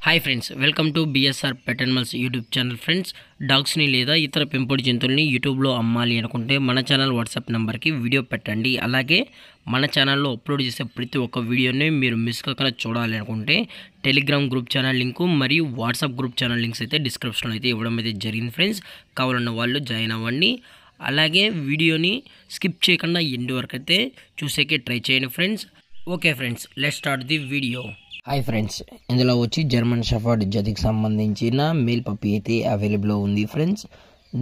Hi friends, welcome to BSR pet animals YouTube channel. Friends, డాగ్స్ని లేదా ఇతర పెంపుడు జంతువుల్ని యూట్యూబ్లో అమ్మాలి అనుకుంటే మన ఛానల్ వాట్సాప్ నెంబర్కి వీడియో పెట్టండి. అలాగే మన ఛానల్లో అప్లోడ్ చేసే ప్రతి ఒక్క వీడియోని మీరు మిస్ కాకుండా చూడాలి అనుకుంటే టెలిగ్రామ్ గ్రూప్ ఛానల్ లింకు మరియు వాట్సాప్ గ్రూప్ ఛానల్ లింక్స్ అయితే డిస్క్రిప్షన్లో అయితే ఇవ్వడం అయితే జరిగింది ఫ్రెండ్స్. కావాలన్న వాళ్ళు జాయిన్ అవ్వండి. అలాగే వీడియోని స్కిప్ చేయకుండా ఎండ్ వరకు అయితే చూసేకే ట్రై చేయండి friends. Okay friends, let's start the video. Hi friends, ఇందులో వచ్చి జర్మన్ షెఫర్డ్ జతికి సంబంధించిన మేల్ పప్పీ అయితే అవైలబుల్లో ఉంది ఫ్రెండ్స్.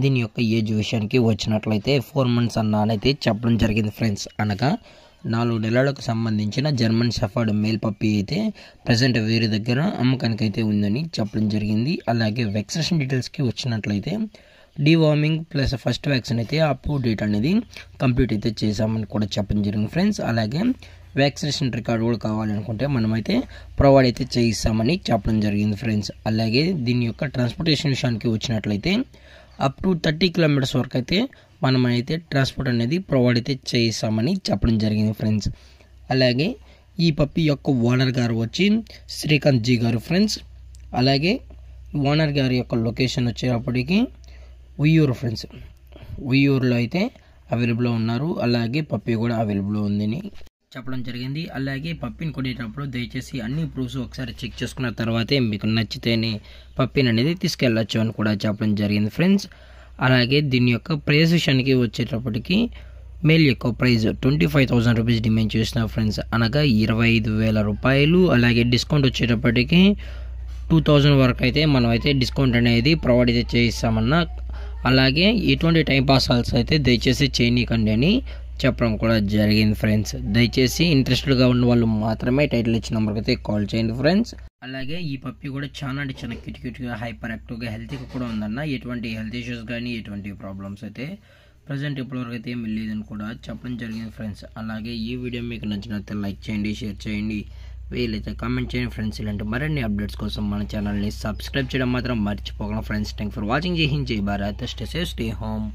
దీని యొక్క ఏజ్ విషయానికి వచ్చినట్లయితే 4 months అన్నైతే చెప్పడం జరిగింది ఫ్రెండ్స్. అనగా 4 నెలలకు సంబంధించిన జర్మన్ షెఫర్డ్ మేల్ పప్పీ అయితే ప్రజెంట్ వేరే దగ్గర అమ్మకానికి అయితే ఉందని చెప్పడం జరిగింది. అలాగే వ్యాక్సినేషన్ డీటెయిల్స్కి వచ్చినట్లయితే డీవార్మింగ్ ప్లస్ ఫస్ట్ వ్యాక్సిన్ అయితే అప్ టు డేట్ అనేది కంప్లీట్ అయితే చేసామని కూడా చెప్పడం జరిగింది ఫ్రెండ్స్. అలాగే వ్యాక్సినేషన్ రికార్డు కూడా కావాలనుకుంటే మనమైతే ప్రొవైడ్ అయితే చేయిస్తామని చెప్పడం జరిగింది ఫ్రెండ్స్. అలాగే దీని యొక్క ట్రాన్స్పోర్టేషన్ విషయానికి వచ్చినట్లయితే అప్ టు 30 kilometers వరకు అయితే మనమైతే ట్రాన్స్పోర్ట్ అనేది ప్రొవైడ్ అయితే చేయిస్తామని చెప్పడం జరిగింది ఫ్రెండ్స్. అలాగే ఈ పప్పి యొక్క ఓనర్ గారు వచ్చి శ్రీకాంత్ జీ గారు ఫ్రెండ్స్. అలాగే ఓనర్ గారి యొక్క లొకేషన్ వచ్చేటప్పటికి ఉయ్యూరు ఫ్రెండ్స్. ఉయ్యూరులో అయితే అవైలబుల్లో ఉన్నారు. అలాగే పప్పి కూడా అవైలబుల్లో ఉందని చెప్పడం జరిగింది. అలాగే పప్పిని కొనేటప్పుడు దయచేసి అన్ని ప్రూఫ్స్ ఒకసారి చెక్ చేసుకున్న తర్వాతే మీకు నచ్చితేనే పప్పిని అనేది తీసుకెళ్ళచ్చు అని కూడా చెప్పడం జరిగింది ఫ్రెండ్స్. అలాగే దీని యొక్క ప్రైస్ విషయానికి వచ్చేటప్పటికి మేల్ యొక్క ప్రైస్ 25,000 రూపీస్ డిమాండ్ చేసిన ఫ్రెండ్స్. అనగా 25,000 రూపాయలు. అలాగే డిస్కౌంట్ వచ్చేటప్పటికి 2,000 వరకు అయితే మనం అయితే డిస్కౌంట్ అనేది ప్రొవైడ్ అయితే చేయిస్తామన్నా. అలాగే ఎటువంటి టైం పాస్ ఆల్స్ అయితే దయచేసి చేయనీకండి అని చెప్పడం కూడా జరిగింది ఫ్రెండ్స్. దయచేసి ఇంట్రెస్టెడ్గా ఉన్న వాళ్ళు మాత్రమే టైటిల్ ఇచ్చిన నెంబర్కి అయితే కాల్ చేయండి ఫ్రెండ్స్. అలాగే ఈ పప్పి కూడా చాలా అంటే చాలా క్యూట్గా హైపర్ యాక్టివ్గా హెల్తీగా కూడా ఉందన్న. ఎటువంటి హెల్త్ ఇష్యూస్ కానీ ఎటువంటి ప్రాబ్లమ్స్ అయితే ప్రజెంట్ ఇప్పటివరకు అయితే ఏమి లేదని కూడా చెప్పడం జరిగింది ఫ్రెండ్స్. అలాగే ఈ వీడియో మీకు నచ్చినట్లయితే లైక్ చేయండి, షేర్ చేయండి, వీలైతే కామెంట్ చేయండి ఫ్రెండ్స్. ఇలాంటి మరిన్ని అప్డేట్స్ కోసం మన ఛానల్ని సబ్స్క్రైబ్ చేయడం మాత్రం మర్చిపోకండి ఫ్రెండ్స్. Thank for watching. జై హింద్, జై Bharat, stay safe, stay home.